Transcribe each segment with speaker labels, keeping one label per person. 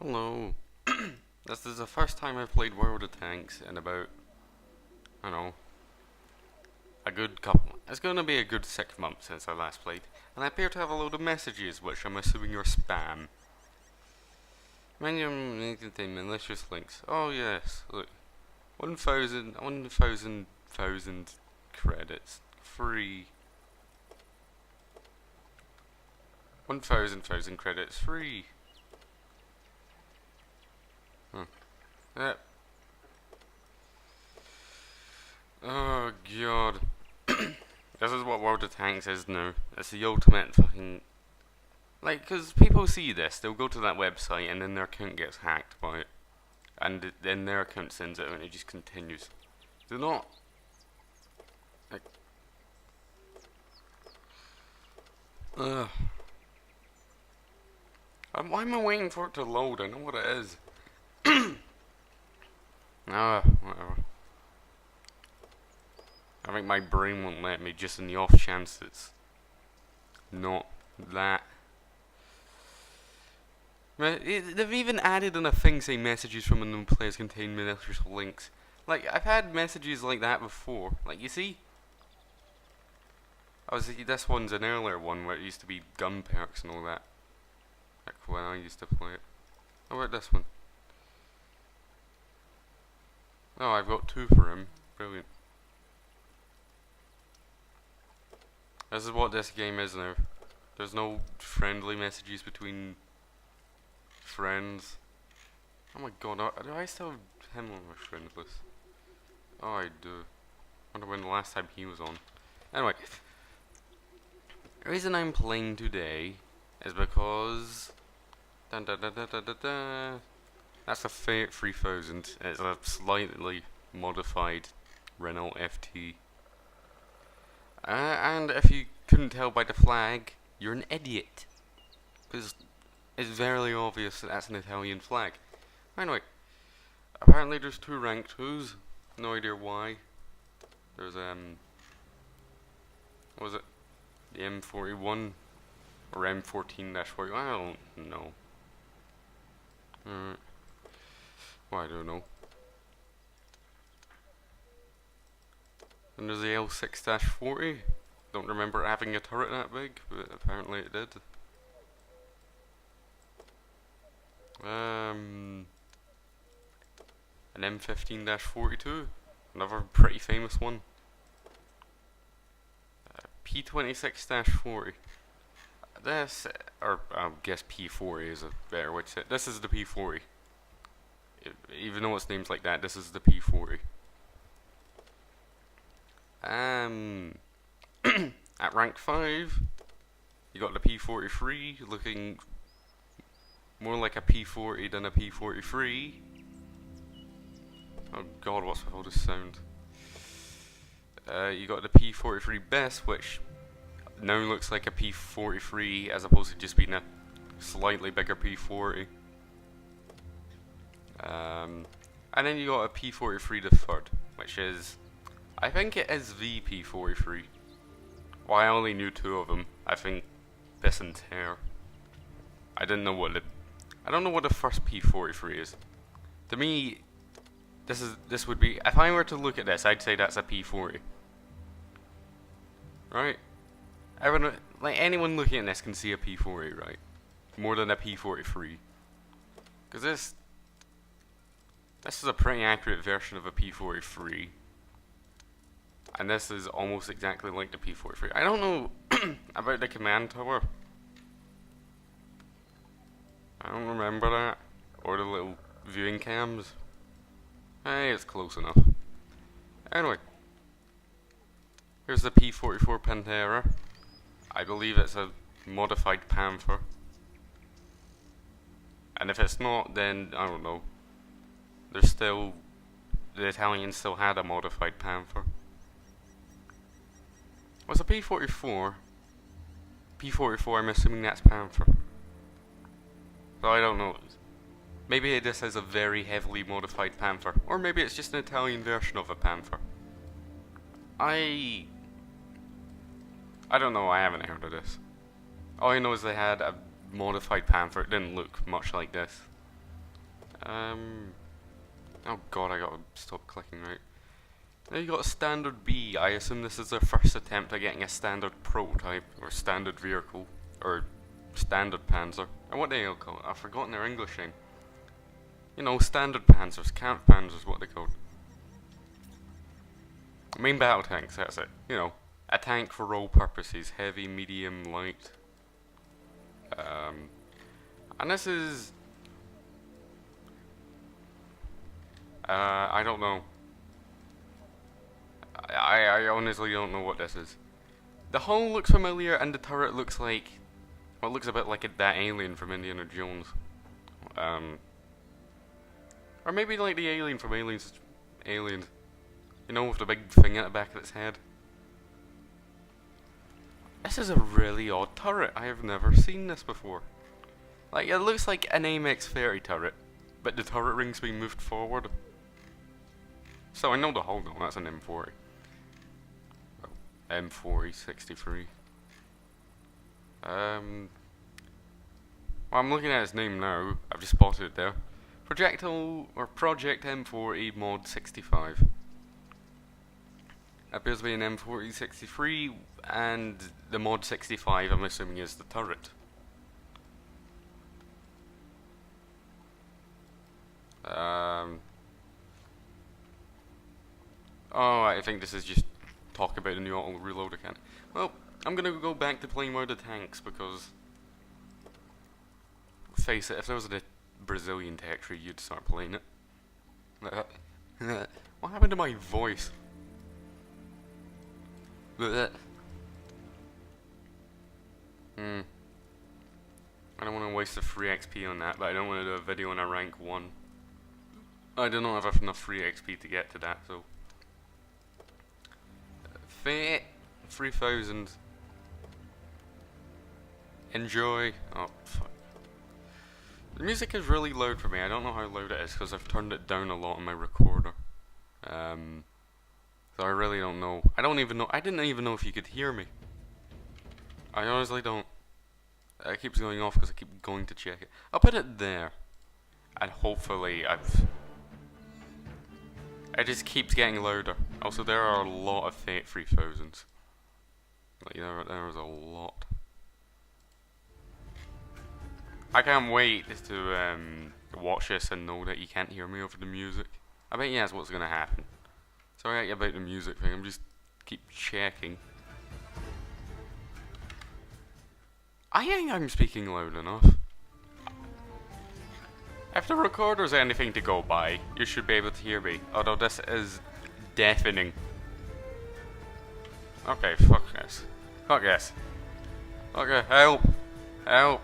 Speaker 1: Hello. This is the first time I've played World of Tanks in about, I don't know, a good couple. It's going to be a good 6 months since I last played, and I appear to have a load of messages, which I'm assuming are spam. Many contain malicious links. Oh yes, look, 1,000 credits free. 1,000 credits free. Huh. Yep. Oh god. This is what World of Tanks is now. It's the ultimate fucking. Like, because people see this, they'll go to that website and then their account gets hacked by it. And then their account sends it out and it just continues. Do not. Like. Ugh. Why am I waiting for it to load? I know what it is. Whatever. I think my brain won't let me, just in the off chance it's not that. They've even added in a thing saying messages from unknown players contain malicious links. Like, I've had messages like that before. Like, you see? This one's an earlier one where it used to be gun perks and all that. Like when I used to play it. How about this one? Oh, I've got two for him. Brilliant. This is what this game is now. There's no friendly messages between friends. Oh my god, do I still have him on my friend list? Oh, I do. Wonder when the last time he was on. Anyway, the reason I'm playing today is because that's a Fait 3000. It's a slightly modified Renault FT. And if you couldn't tell by the flag, you're an idiot. Because it's very obvious that that's an Italian flag. Anyway, apparently there's two rank 2s. No idea why. There's, what was it? The M41? Or M14-40? I don't know. Well, I don't know. And there's the L6-40. Don't remember it having a turret that big, but apparently it did. An M15-42. Another pretty famous one. P26-40. This, or I guess P40 is a better way to say it. This is the P40. Even though it's named like that, this is the P40. At rank 5, you got the P43, looking more like a P40 than a P43. Oh god, what's with all this sound? You got the P43 best, which now looks like a P43 as opposed to just being a slightly bigger P40. And then you got a P43 the third, which is, I think it is the P43. Well, I only knew two of them. I think Piss and Tear. I don't know what the first P43 is. To me, this would be, if I were to look at this, I'd say that's a P40. Right? Everyone, like anyone looking at this can see a P40, right? More than a P43. Because this is a pretty accurate version of a P43. And this is almost exactly like the P43. I don't know about the command tower. I don't remember that. Or the little viewing cams. Hey, it's close enough. Anyway. Here's the P44 Pantera. I believe it's a modified Panther. And if it's not, then I don't know. There's still, the Italians still had a modified Panther. What's a P44? P44, I'm assuming that's Panther. So I don't know. Maybe this is a very heavily modified Panther. Or maybe it's just an Italian version of a Panther. I don't know, I haven't heard of this. All I know is they had a modified Panther. It didn't look much like this. Oh god, I gotta stop clicking, right. Now you got a standard B. I assume this is their first attempt at getting a standard prototype, or standard vehicle, or standard panzer. And what they all call it? I've forgotten their English name. You know, standard panzers, camp panzers, what they called. Main battle tanks, that's it. You know, a tank for all purposes, heavy, medium, light. And this is... I don't know. I honestly don't know what this is. The hull looks familiar, and the turret looks like... Well, it looks a bit like that alien from Indiana Jones. Or maybe like the alien from Aliens. You know, with the big thing at the back of its head. This is a really odd turret. I have never seen this before. Like, it looks like an AMX-30 turret, but the turret ring's been moved forward. So I know the hull, though. That's an M40. Oh, M4063. Well, I'm looking at his name now. I've just spotted it there. Projectile, or Project M40 Mod 65. Appears to be an M4063, and the Mod 65, I'm assuming, is the turret. Oh, I think this is just talk about the new auto reloader cannon. Well, I'm gonna go back to playing more the tanks, because face it, if there was a Brazilian texture, you'd start playing it. What happened to my voice? I don't want to waste the free XP on that, but I don't want to do a video on a rank 1. I do not have enough free XP to get to that, so... Fait 3000. Enjoy. Oh, fuck. The music is really loud for me. I don't know how loud it is, because I've turned it down a lot on my recorder. So I really don't know. I don't even know. I didn't even know if you could hear me. I honestly don't. It keeps going off because I keep going to check it. I'll put it there. And hopefully it just keeps getting louder. Also, there are a lot of Fate 3000s. Like, there is a lot. I can't wait to watch this and know that you can't hear me over the music. I bet that's what's gonna happen. Sorry about the music thing, I'm just keep checking. I think I'm speaking loud enough. If the recorder's anything to go by, you should be able to hear me. Although this is deafening. Okay, fuck this. Fuck this. Okay, help. Help.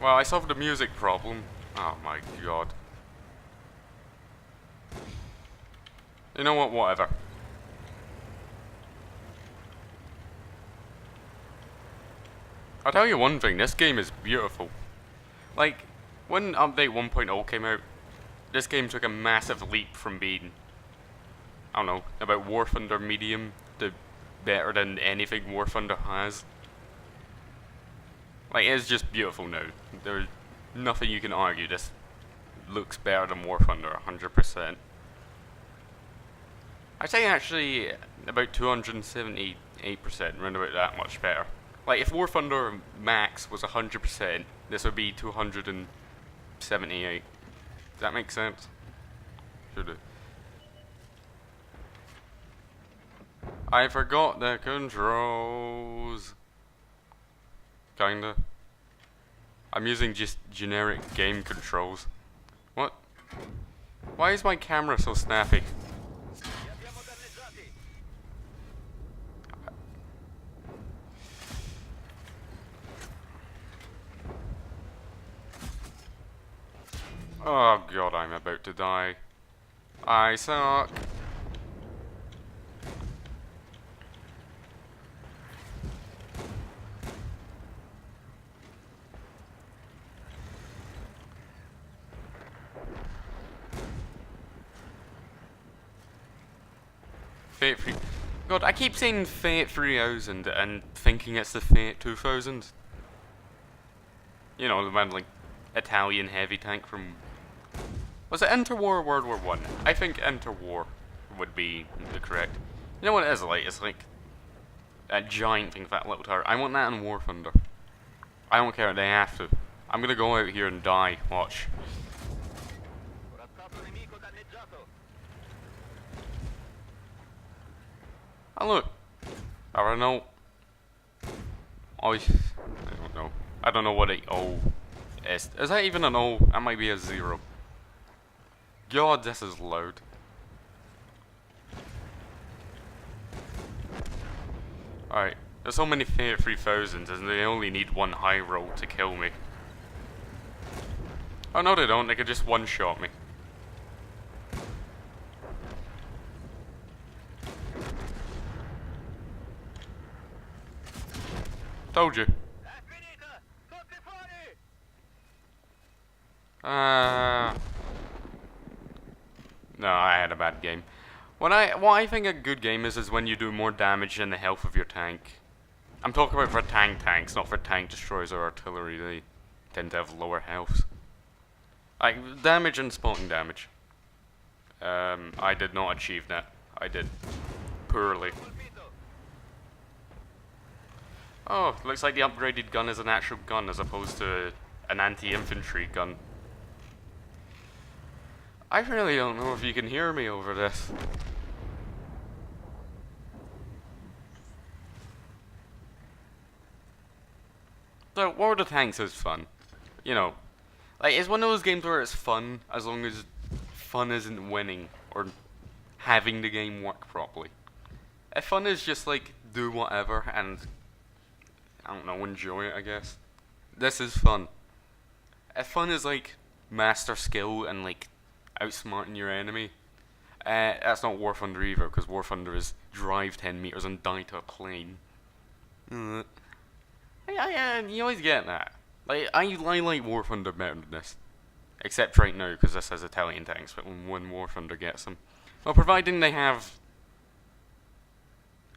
Speaker 1: Well, I solved the music problem. Oh my god. You know what, whatever. I'll tell you one thing, this game is beautiful. Like, when update 1.0 came out, this game took a massive leap from being, I don't know, about War Thunder medium to better than anything War Thunder has. Like, it's just beautiful now. There's nothing you can argue. This looks better than War Thunder, 100%. I'd say actually about 278%, round about that much better. Like, if War Thunder Max was 100%, this would be 278. Does that make sense? Should it? I forgot the controls. Kinda. I'm using just generic game controls. What? Why is my camera so snappy? Oh god, I'm about to die. I suck. Fate free. God, I keep saying Fate 3000 and thinking it's the Fate 2000. You know, the man, like, Italian heavy tank from... Was it Interwar or World War One? I think Interwar would be the correct. You know what it is like? It's like a giant thing with that little tower. I want that in War Thunder. I don't care, they have to. I'm gonna go out here and die, watch. Oh look, I don't know. Oh, I don't know. I don't know what a O is. Is that even an O? That might be a 0. God, this is loud. Alright, there's so many Fate 3000s and they only need one high roll to kill me. Oh no they don't, they could just one-shot me. Told you. No, I had a bad game. What I think a good game is when you do more damage than the health of your tank. I'm talking about for tanks, not for tank destroyers or artillery. They tend to have lower health. Like damage and spawning damage. I did not achieve that. I did poorly. Oh, looks like the upgraded gun is an actual gun as opposed to an anti-infantry gun. I really don't know if you can hear me over this. So, World of Tanks is fun. You know, like, it's one of those games where it's fun as long as fun isn't winning or having the game work properly. If fun is just like, do whatever and, I don't know, enjoy it, I guess. This is fun. If fun is like, master skill and like, outsmarting your enemy, that's not War Thunder either, because War Thunder is drive 10 meters and die to a plane. You always get that. Like, I like War Thunder better than this. Except right now, because this has Italian tanks, but when War Thunder gets them. Well, providing they have...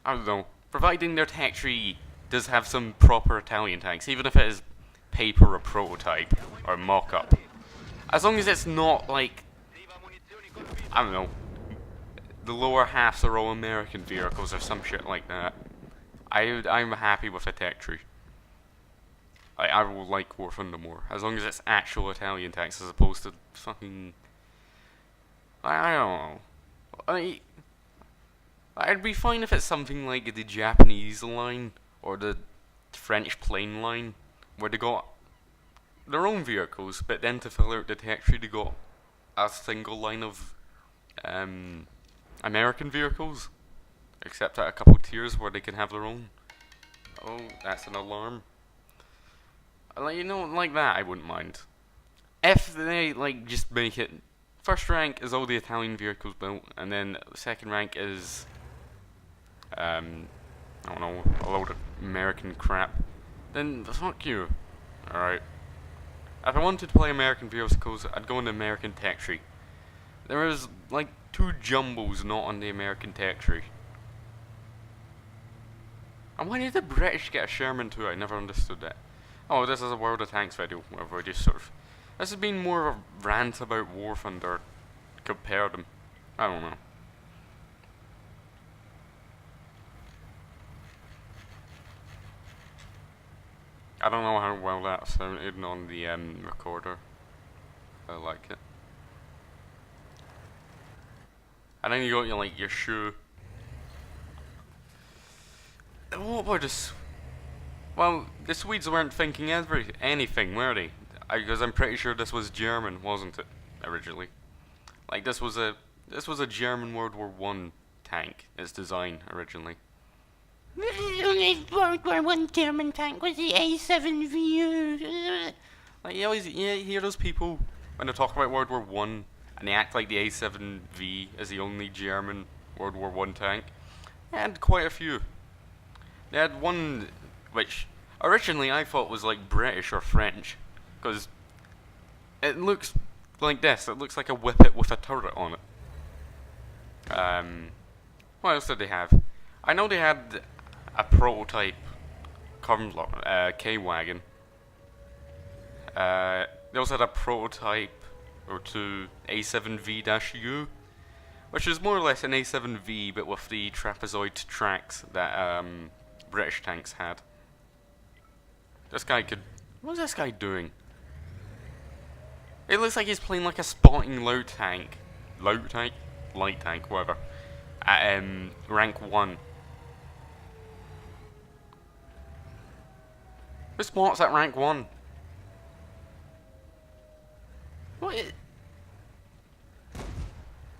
Speaker 1: I don't know. Providing their tech tree does have some proper Italian tanks, even if it is paper or prototype, or mock-up. As long as it's not, like... I don't know. The lower halves are all American vehicles or some shit like that. I'm happy with a tech tree. I will like War Thunder more, as long as it's actual Italian tanks as opposed to fucking... I don't know. I'd be fine if it's something like the Japanese line, or the French plane line, where they got their own vehicles, but then to fill out the tech tree they got a single line of American vehicles, except at a couple tiers where they can have their own. Oh, that's an alarm. Like, you know, like that, I wouldn't mind. If they, like, just make it... First rank is all the Italian vehicles built, and then second rank is... I don't know, a load of American crap. Then, fuck you. Alright. If I wanted to play American vehicles, I'd go on the American tech tree. There is, like, 2 jumbos not on the American tech tree. And why did the British get a Sherman too? I never understood that. Oh, this is a World of Tanks video, where we just sort of... This has been more of a rant about War Thunder, compare them. I don't know. I don't know how well that sounded on the recorder. I like it. And then you got your, like, your shoe. What about this? Well, the Swedes weren't thinking anything, were they? Because I'm pretty sure this was German, wasn't it? Originally, like this was a German World War One tank. Its design originally.
Speaker 2: The only World War One German tank was the A7V.
Speaker 1: Like you always hear those people when they talk about World War One and they act like the A7V is the only German World War One tank. They had quite a few. They had one which originally I thought was like British or French, because it looks like this. It looks like a whippet with a turret on it. What else did they have? I know they had a prototype K-Wagon. They also had a prototype or two A7V-U, which is more or less an A7V but with the trapezoid tracks that British tanks had. This guy could... What's this guy doing? It looks like he's playing like a spotting low tank. Low tank? Light tank, whatever. At rank 1. Who spots at rank 1? What?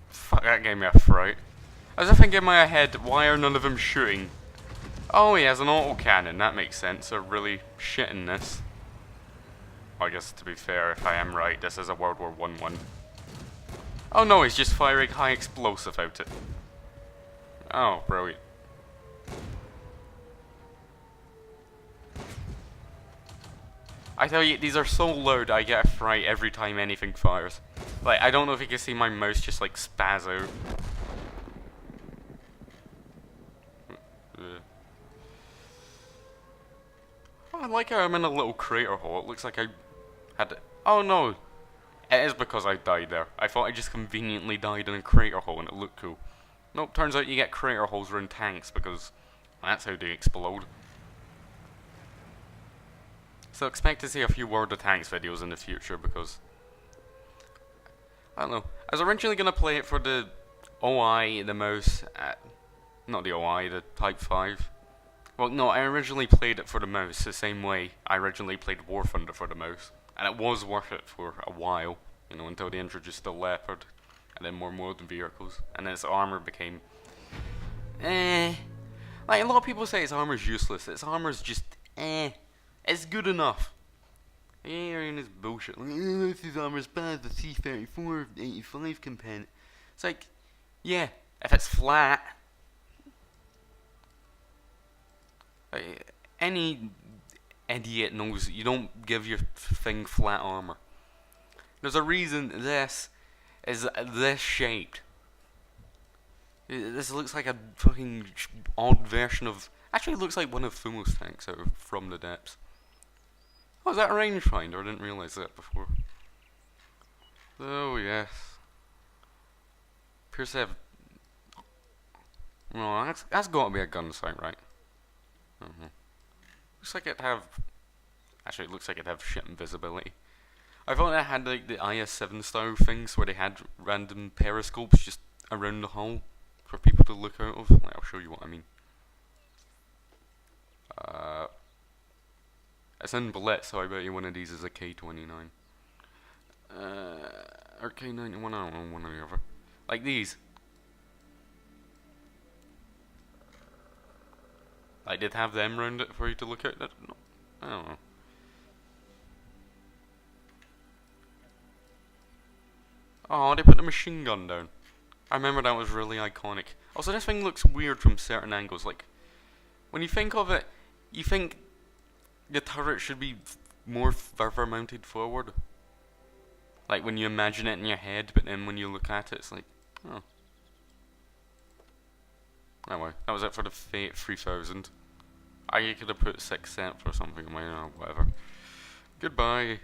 Speaker 1: Fuck, that gave me a fright. As if thinking in my head, why are none of them shooting? Oh, he has an autocannon, that makes sense. They're really shitting this. I guess to be fair, if I am right, this is a World War I one. Oh no, he's just firing high explosive out it. Oh, brilliant. I tell you, these are so loud, I get a fright every time anything fires. Like, I don't know if you can see my mouse just like spaz out. Oh, I like how I'm in a little crater hole. It looks like I had to... Oh no! It is because I died there. I thought I just conveniently died in a crater hole and it looked cool. Nope, turns out you get crater holes around tanks because that's how they explode. So expect to see a few World of Tanks videos in the future because... I don't know. I was originally going to play it for the OI, the mouse... not the OI, the Type 5. Well, no, I originally played it for the mouse the same way I originally played War Thunder for the mouse. And it was worth it for a while, you know, until they introduced the Leopard. And then more modern vehicles. And then its armor became... Like, a lot of people say its armor's useless. Its armor's just... It's good enough. Yeah, and this bullshit. Like, this armor's bad, the C-34, 85 compare. It's like, yeah, if it's flat. Like, any idiot knows you don't give your thing flat armor. There's a reason this is this shaped. This looks like a fucking odd version of... Actually, it looks like one of Fumo's tanks out of From the Depths. Oh, is that a rangefinder? I didn't realise that before. Oh, yes. Appears to have... No, that's got to be a gun sight, right? Looks like it'd have... Actually, it looks like it'd have shit invisibility. I thought it had like the IS-7 style things where they had random periscopes just around the hull for people to look out of. I'll show you what I mean. It's in Blitz, so I bet you one of these is a K-29. Or K-91, I don't know, one or the other. Like these. I did have them round it for you to look at. No, I don't know. Oh, they put the machine gun down. I remember that was really iconic. Also, this thing looks weird from certain angles. Like, when you think of it, you think the turret should be more further mounted forward. Like when you imagine it in your head, but then when you look at it, it's like, oh. Anyway, that was it for the Fate 3000. I could have put 6th Sense or something, whatever. Goodbye.